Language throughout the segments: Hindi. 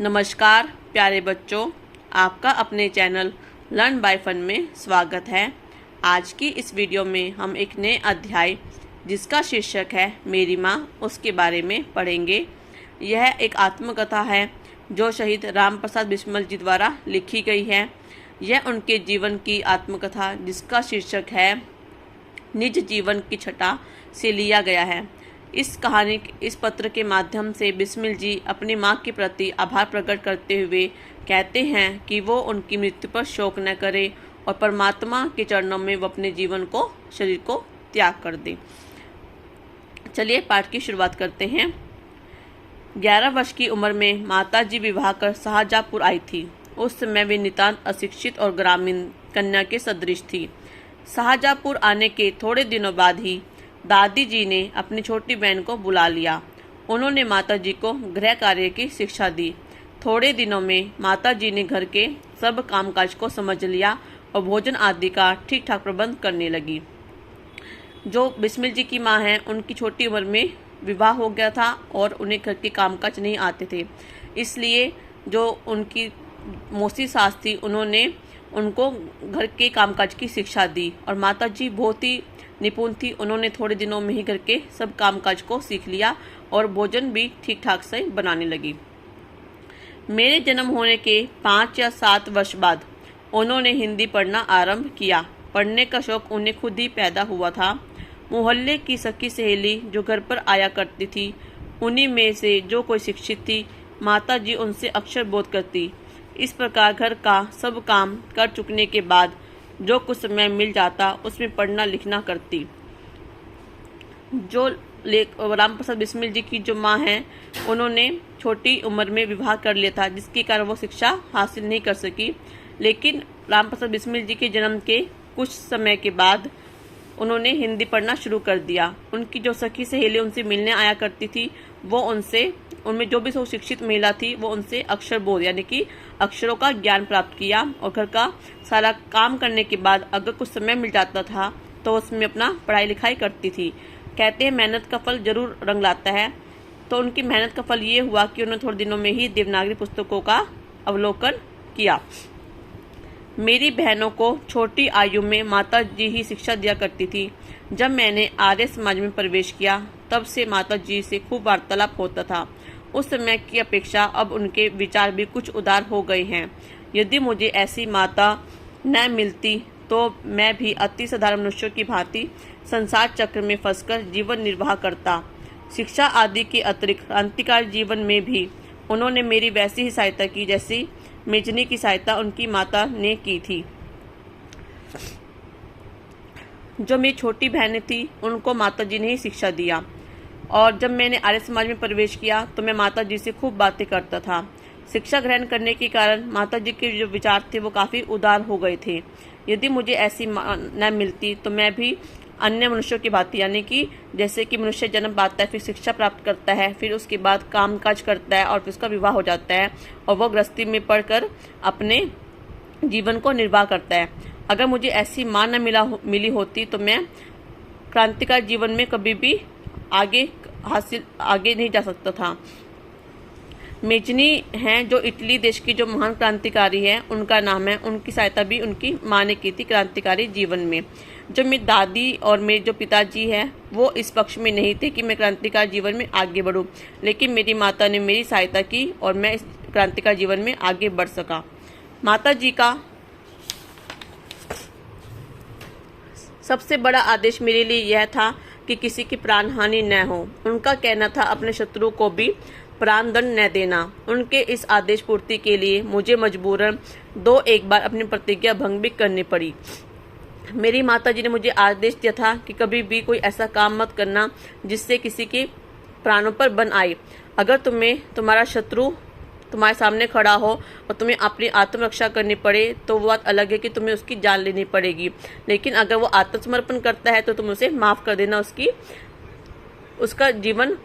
नमस्कार प्यारे बच्चों, आपका अपने चैनल लर्न बाय फन में स्वागत है। आज की इस वीडियो में हम एक नए अध्याय जिसका शीर्षक है मेरी माँ उसके बारे में पढ़ेंगे। यह एक आत्मकथा है जो शहीद राम प्रसाद बिस्मिल जी द्वारा लिखी गई है। यह उनके जीवन की आत्मकथा जिसका शीर्षक है निज जीवन की छटा से लिया गया है। इस पत्र के माध्यम से बिस्मिल जी अपनी माँ के प्रति आभार प्रकट करते हुए कहते हैं कि वो उनकी मृत्यु पर शोक न करे और परमात्मा के चरणों में वो अपने शरीर को त्याग कर दे। चलिए पाठ की शुरुआत करते हैं। 11 वर्ष की उम्र में माता जी विवाह कर शाहजहाँपुर आई थी। उस समय वे नितांत अशिक्षित और ग्रामीण कन्या के सदृश थी। शाहजहाँपुर आने के थोड़े दिनों बाद ही दादी जी ने अपनी छोटी बहन को बुला लिया। उन्होंने माता जी को गृह कार्य की शिक्षा दी। थोड़े दिनों में माता जी ने घर के सब कामकाज को समझ लिया और भोजन आदि का ठीक ठाक प्रबंध करने लगी। जो बिस्मिल जी की माँ हैं, उनकी छोटी उम्र में विवाह हो गया था और उन्हें घर के कामकाज नहीं आते थे। इसलिए जो उनकी मौसी सास थी, उन्होंने उनको घर के कामकाज की शिक्षा दी और माता जी बहुत ही निपुण थी। उन्होंने थोड़े दिनों में ही घर के सब कामकाज को सीख लिया और भोजन भी ठीक ठाक से बनाने लगी। मेरे जन्म होने के 5 या 7 वर्ष बाद उन्होंने हिंदी पढ़ना आरंभ किया। पढ़ने का शौक उन्हें खुद ही पैदा हुआ था। मोहल्ले की सखी सहेली जो घर पर आया करती थी, उन्हीं में से जो कोई शिक्षित थी, माता जी उनसे अक्षर बोध करती। इस प्रकार घर का सब काम कर चुकने के बाद जो कुछ समय मिल जाता उसमें पढ़ना लिखना करती। जो राम प्रसाद बिस्मिल जी की जो माँ हैं, उन्होंने छोटी उम्र में विवाह कर लिया था, जिसके कारण वो शिक्षा हासिल नहीं कर सकी। लेकिन राम प्रसाद बिस्मिल जी के जन्म के कुछ समय के बाद उन्होंने हिंदी पढ़ना शुरू कर दिया। उनकी जो सखी सहेली उनसे मिलने आया करती थी, वो उनमें जो भी शिक्षित महिला थी, वो उनसे अक्षर बोध यानी कि अक्षरों का ज्ञान प्राप्त किया। और घर का सारा काम करने के बाद अगर कुछ समय मिल जाता था तो उसमें अपना पढ़ाई लिखाई करती थी। कहते हैं मेहनत का फल जरूर रंग लाता है। तो उनकी मेहनत का फल ये हुआ कि उन्होंने थोड़े दिनों में ही देवनागरी पुस्तकों का अवलोकन किया। मेरी बहनों को छोटी आयु में माता जी ही शिक्षा दिया करती थी। जब मैंने आर्य समाज में प्रवेश किया, तब से माता जी से खूब वार्तालाप होता था। उस समय की अपेक्षा अब उनके विचार भी कुछ उदार हो गए हैं। यदि मुझे ऐसी माता न मिलती तो मैं भी अति साधारण मनुष्यों की भांति संसार चक्र में फंसकर जीवन निर्वाह करता। शिक्षा आदि के अतिरिक्त क्रांतिकारी जीवन में भी उन्होंने मेरी वैसी ही सहायता की जैसी मेजनी की सहायता उनकी माता ने की थी। जो मेरी छोटी बहनें थी, उनको माता जी ने ही शिक्षा दिया। और जब मैंने आर्य समाज में प्रवेश किया तो मैं माता जी से खूब बातें करता था। शिक्षा ग्रहण करने के कारण माता जी के जो विचार थे वो काफ़ी उदार हो गए थे। यदि मुझे ऐसी माँ न मिलती तो मैं भी अन्य मनुष्यों की भांति, यानी कि जैसे कि मनुष्य जन्म पाता है, फिर शिक्षा प्राप्त करता है, फिर उसके बाद कामकाज करता है और फिर उसका विवाह हो जाता है और वह गृहस्थी में पढ़कर अपने जीवन को निर्वाह करता है। अगर मुझे ऐसी माँ न मिली होती तो मैं क्रांतिकारी जीवन में कभी भी आगे नहीं जा सकता था। मेजनी हैं जो इटली देश की जो महान क्रांतिकारी है, उनका नाम है। उनकी सहायता भी उनकी माँ ने की थी क्रांतिकारी जीवन में। जो मेरी दादी और मेरे जो पिताजी हैं, वो इस पक्ष में नहीं थे कि मैं क्रांतिकारी जीवन में आगे बढ़ूं, लेकिन मेरी माता ने मेरी सहायता की और मैं इस क्रांतिकारी जीवन में आगे बढ़ सका। माता जी का सबसे बड़ा आदेश मेरे लिए यह था कि किसी की प्राण हानि न हो। उनका कहना था अपने शत्रु को भी प्राण दंड न देना। उनके इस आदेश पूर्ति के लिए मुझे मजबूरन 2-1 बार अपनी प्रतिज्ञा भंग भी करनी पड़ी। मेरी माता जी ने मुझे आदेश दिया था कि कभी भी कोई ऐसा काम मत करना जिससे किसी के प्राणों पर बन आए। अगर तुम्हारा शत्रु तुम्हारे सामने खड़ा हो और तुम्हें अपनी आत्मरक्षा करनी पड़े तो वो बात अलग है कि तुम्हें उसकी जान लेनी पड़ेगी। लेकिन अगर वो आत्मसमर्पण करता है तो तुम उसे माफ़ कर देना, उसका जीवन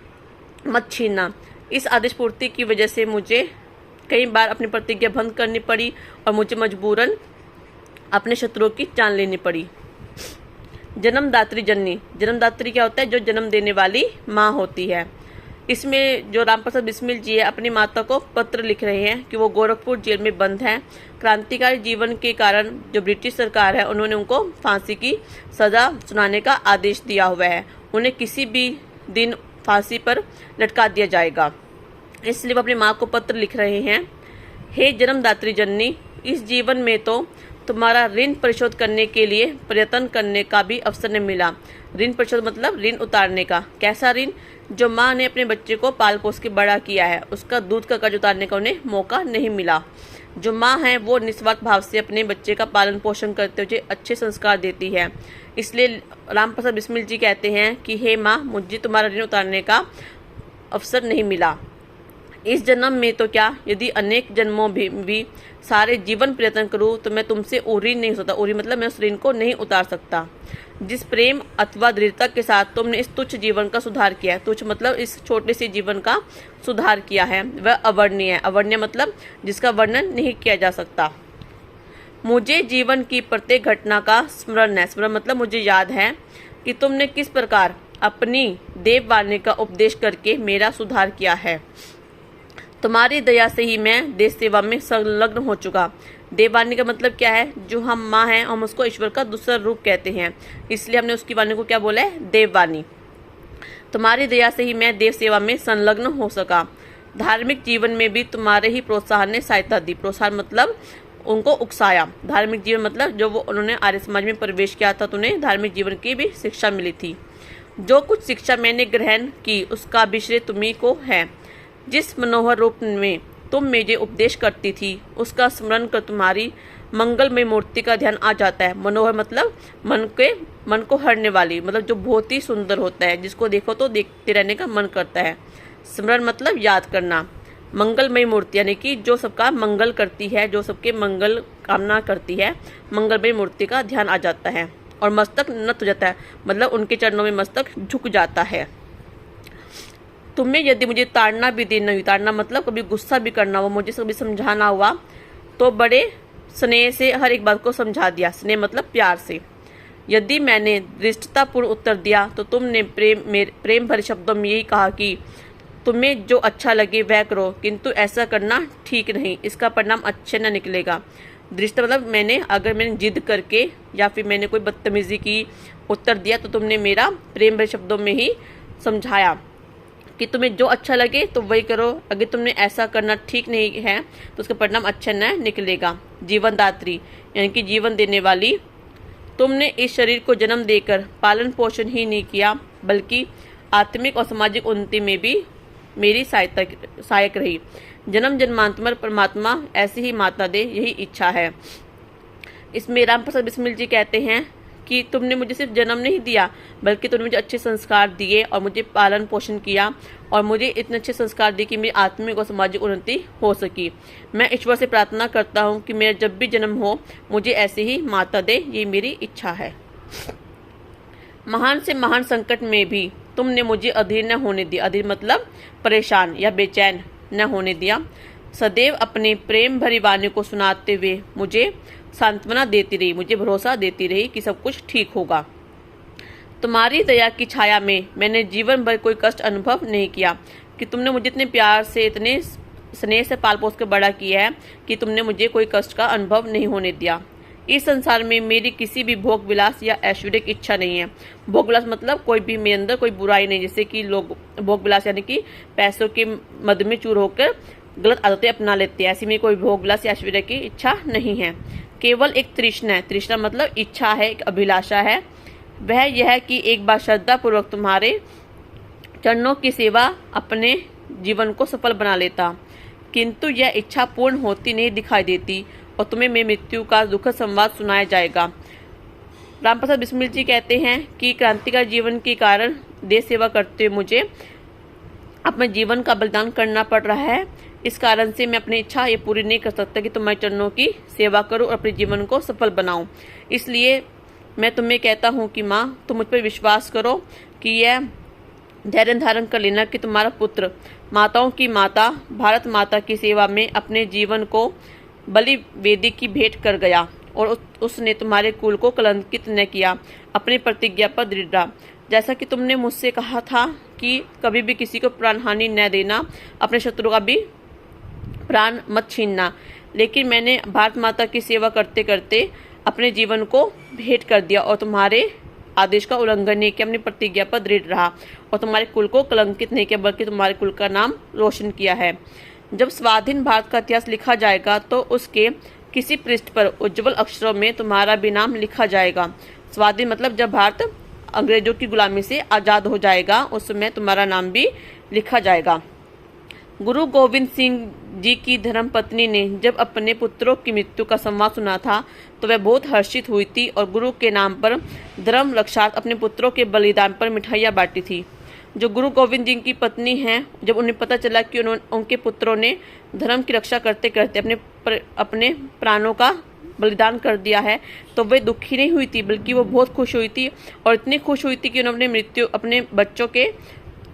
मत छीनना। इस आदेश पूर्ति की वजह से मुझे कई बार अपनी प्रतिज्ञा भंग करनी पड़ी और मुझे मजबूरन अपने शत्रुओं की जान लेनी पड़ी। जन्मदात्री जननी क्या होता है? जो जन्म देने वाली माँ होती है। इसमें जो राम प्रसाद बिस्मिल जी है अपनी माता को पत्र लिख रहे हैं कि वो गोरखपुर जेल में बंद हैं। क्रांतिकारी जीवन के कारण जो ब्रिटिश सरकार है उन्होंने उनको फांसी की सजा सुनाने का आदेश दिया हुआ है। उन्हें किसी भी दिन फांसी पर लटका दिया जाएगा। इसलिए वो अपनी माँ को पत्र लिख रहे हैं, हे जन्मदात्री जननी, इस जीवन में तो तुम्हारा ऋण परिशोध करने के लिए प्रयत्न करने का भी अवसर नहीं मिला। ऋण परिशोध मतलब ऋण उतारने का। कैसा ऋण? जो माँ ने अपने बच्चे को पाल पोस के बड़ा किया है उसका दूध का कर्ज उतारने का उन्हें मौका नहीं मिला। जो माँ है वो निस्वार्थ भाव से अपने बच्चे का पालन पोषण करते हुए अच्छे संस्कार देती है। इसलिए राम प्रसाद बिस्मिल जी कहते हैं कि हे माँ, मुझे तुम्हारा ऋण उतारने का अवसर नहीं मिला। इस जन्म में तो क्या, यदि अनेक जन्मों भी सारे जीवन प्रयत्न करूं तो मैं तुमसे ऊरी नहीं हो सकता। ऊरी मतलब मैं उस ऋण को नहीं उतार सकता। जिस प्रेम अथवा दृढ़ता के साथ तुमने इस तुच्छ जीवन का सुधार किया है, तुच्छ मतलब इस छोटे से जीवन का सुधार किया है, वह अवर्णीय है। अवर्णीय मतलब जिसका वर्णन नहीं किया जा सकता। मुझे जीवन की प्रत्येक घटना का स्मरण है। स्मरण मतलब मुझे याद है कि तुमने किस प्रकार अपनी देववाणी का उपदेश करके मेरा सुधार किया है। तुम्हारी दया से ही मैं देश सेवा में संलग्न हो चुका। देववाणी का मतलब क्या है? जो हम माँ हैं हम उसको ईश्वर का दूसरा रूप कहते हैं, इसलिए हमने उसकी वाणी को क्या बोला है? देववाणी। तुम्हारी दया से ही मैं देव सेवा में संलग्न हो सका। धार्मिक जीवन में भी तुम्हारे ही प्रोत्साहन ने सहायता दी। प्रोत्साहन मतलब उनको उकसाया। धार्मिक जीवन मतलब जो वो उन्होंने आर्य समाज में प्रवेश किया था तो उन्हें धार्मिक जीवन की भी शिक्षा मिली थी। जो कुछ शिक्षा मैंने ग्रहण की उसका भी श्रेय तुम्हीं को है। जिस मनोहर रूप में तुम मुझे उपदेश करती थी उसका स्मरण कर तुम्हारी मंगलमय मूर्ति का ध्यान आ जाता है। मनोहर मतलब मन को हरने वाली, मतलब जो बहुत ही सुंदर होता है, जिसको देखो तो देखते रहने का मन करता है। स्मरण मतलब याद करना। मंगलमय मूर्ति यानी कि जो सबका मंगल करती है, जो सबके मंगल कामना करती है, मंगलमय मूर्ति का ध्यान आ जाता है। और मस्तक नत हो जाता है मतलब उनके चरणों में मस्तक झुक जाता है। तुम्हें यदि मुझे ताड़ना भी देना हुई, ताड़ना मतलब कभी गुस्सा भी करना हुआ, मुझे कभी समझाना हुआ तो बड़े स्नेह से हर एक बात को समझा दिया। स्नेह मतलब प्यार से। यदि मैंने दृष्टतापूर्ण उत्तर दिया तो तुमने प्रेम भरे शब्दों में यही कहा कि तुम्हें जो अच्छा लगे वह करो, किंतु ऐसा करना ठीक नहीं, इसका परिणाम अच्छे न निकलेगा। दृष्ट मतलब अगर मैंने जिद करके या फिर मैंने कोई बदतमीजी की उत्तर दिया तो तुमने मेरा प्रेम भरे शब्दों में ही समझाया कि तुम्हें जो अच्छा लगे तो वही करो, अगर तुमने ऐसा करना ठीक नहीं है तो उसका परिणाम अच्छा न निकलेगा। जीवनदात्री यानी कि जीवन देने वाली, तुमने इस शरीर को जन्म देकर पालन पोषण ही नहीं किया बल्कि आत्मिक और सामाजिक उन्नति में भी मेरी सहायक रही। जन्म जन्मांतर परमात्मा ऐसी ही माता दे, यही इच्छा है। इसमें राम प्रसाद बिस्मिल जी कहते हैं कि तुमने मुझे सिर्फ जन्म नहीं दिया बल्कि तुमने मुझे अच्छे संस्कार दिए और मुझे पालन पोषण किया और मुझे इतने अच्छे संस्कार दिए कि मेरी आत्मिक और सामाजिक उन्नति हो सकी। मैं ईश्वर से प्रार्थना करता हूँ कि मेरा जब भी जन्म हो मुझे ऐसे ही माता दे, ये मेरी इच्छा है। महान से महान संकट में भी तुमने मुझे अधीर न होने दिया। अधीर मतलब परेशान या बेचैन न होने दिया। सदैव अपने प्रेम भरी वाणी को सुनाते हुए मुझे सांत्वना देती रही, मुझे भरोसा देती रही कि सब कुछ ठीक होगा। तुम्हारी दया की छाया में मैंने जीवन भर कोई कष्ट अनुभव नहीं किया कि तुमने मुझे इतने प्यार से, इतने स्नेह से पाल पोस कर बड़ा किया है कि तुमने मुझे कोई कष्ट का अनुभव नहीं होने दिया। इस संसार में मेरी किसी भी भोग विलास या ऐश्वर्य की इच्छा नहीं है। भोग विलास मतलब कोई भी मेरे अंदर कोई बुराई नहीं, जैसे कि लोग भोग विलास यानी कि पैसों के मद में चूर होकर गलत आदतें अपना लेते हैं, ऐसी में कोई भोग विलास या ऐश्वर्य की इच्छा नहीं है। केवल एक तृष्णा है। तृष्णा मतलब इच्छा है, एक अभिलाषा है। वह यह कि एक बार श्रद्धा पूर्वक तुम्हारे चरणों की सेवा अपने जीवन को सफल बना लेता, किंतु यह इच्छा पूर्ण होती नहीं दिखाई देती और तुम्हें मेरी मृत्यु का दुखद संवाद सुनाया जाएगा। राम प्रसाद बिस्मिल जी कहते हैं कि क्रांतिकारी जीवन के कारण देश सेवा करते हुए मुझे अपने जीवन का बलिदान करना पड़ रहा है। इस कारण से मैं अपनी इच्छा ये पूरी नहीं कर सकता कि तुम्हारे चरणों की सेवा करूं और अपने जीवन को सफल बनाऊं। इसलिए मैं तुम्हें कहता हूं कि माँ, तुम मुझ पर विश्वास करो कि यह धैर्य धारण कर लेना कि तुम्हारा पुत्र माताओं की माता भारत माता की सेवा में अपने जीवन को बलि वेदी की भेंट कर गया और उसने तुम्हारे कुल को कलंकित न किया। अपनी प्रतिज्ञा पर दृढ़ रहा। जैसा कि तुमने मुझसे कहा था कि कभी भी किसी को प्राण हानि न देना, अपने शत्रु का भी प्राण मत छीनना, लेकिन मैंने भारत माता की सेवा करते करते अपने जीवन को भेंट कर दिया और तुम्हारे आदेश का उल्लंघन नहीं किया, अपनी प्रतिज्ञा पर दृढ़ रहा और तुम्हारे कुल को कलंकित नहीं किया, बल्कि तुम्हारे कुल का नाम रोशन किया है। जब स्वाधीन भारत का इतिहास लिखा जाएगा तो उसके किसी पृष्ठ पर उज्जवल अक्षरों में तुम्हारा भी नाम लिखा जाएगा। स्वाधीन मतलब जब भारत अंग्रेजों की गुलामी से आज़ाद हो जाएगा, उस समय तुम्हारा नाम भी लिखा जाएगा। गुरु गोविंद सिंह जी की धर्मपत्नी ने जब अपने पुत्रों की मृत्यु का संवाद सुना था तो वह बहुत हर्षित हुई थी और गुरु के नाम पर धर्म रक्षार्थ अपने पुत्रों के बलिदान पर मिठाइयाँ बांटी थी। जो गुरु गोविंद जी की पत्नी हैं, जब उन्हें पता चला कि उनके पुत्रों ने धर्म की रक्षा करते करते अपने प्राणों का बलिदान कर दिया है, तो वे दुखी नहीं हुई थी, बल्कि वो बहुत खुश हुई थी और इतनी खुश हुई थी कि उन्होंने अपने बच्चों के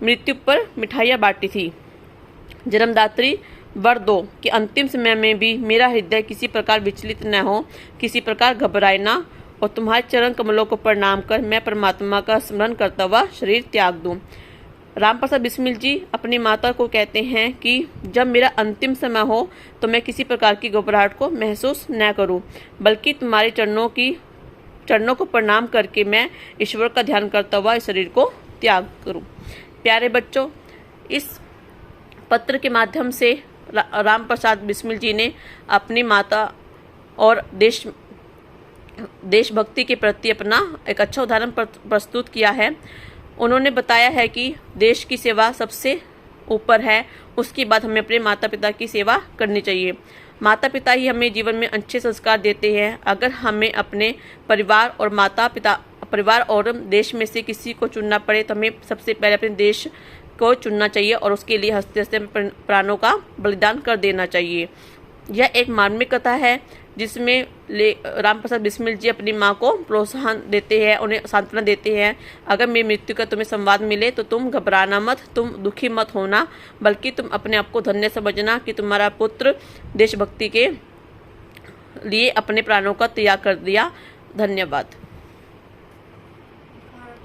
मृत्यु पर मिठाइयाँ बांटी थी। जन्मदात्री वर दो कि अंतिम समय में भी मेरा हृदय किसी प्रकार विचलित न हो, किसी प्रकार घबराए ना, और तुम्हारे चरण कमलों को प्रणाम कर मैं परमात्मा का स्मरण करता हुआ शरीर त्याग दूं। राम प्रसाद बिस्मिल जी अपनी माता को कहते हैं कि जब मेरा अंतिम समय हो तो मैं किसी प्रकार की घबराहट को महसूस न करूं, बल्कि तुम्हारे चरणों को प्रणाम करके मैं ईश्वर का ध्यान करता हुआ इस शरीर को त्याग करूं। प्यारे बच्चों, इस पत्र के माध्यम से राम प्रसाद बिस्मिल जी ने अपनी माता और देशभक्ति के प्रति अपना एक अच्छा उदाहरण प्रस्तुत किया है। उन्होंने बताया है कि देश की सेवा सबसे ऊपर है, उसके बाद हमें अपने माता पिता की सेवा करनी चाहिए। माता पिता ही हमें जीवन में अच्छे संस्कार देते हैं। अगर हमें अपने परिवार और देश में से किसी को चुनना पड़े तो हमें सबसे पहले अपने देश को चुनना चाहिए और उसके लिए हंसते हंसते प्राणों का बलिदान कर देना चाहिए। यह एक मार्मिक कथा है जिसमें राम प्रसाद बिस्मिल जी अपनी माँ को प्रोत्साहन देते हैं, उन्हें सांत्वना देते हैं। अगर मेरी मृत्यु का तुम्हें संवाद मिले तो तुम घबराना मत, तुम दुखी मत होना, बल्कि तुम अपने आप को धन्य समझना कि तुम्हारा पुत्र देशभक्ति के लिए अपने प्राणों का त्याग कर दिया। धन्यवाद।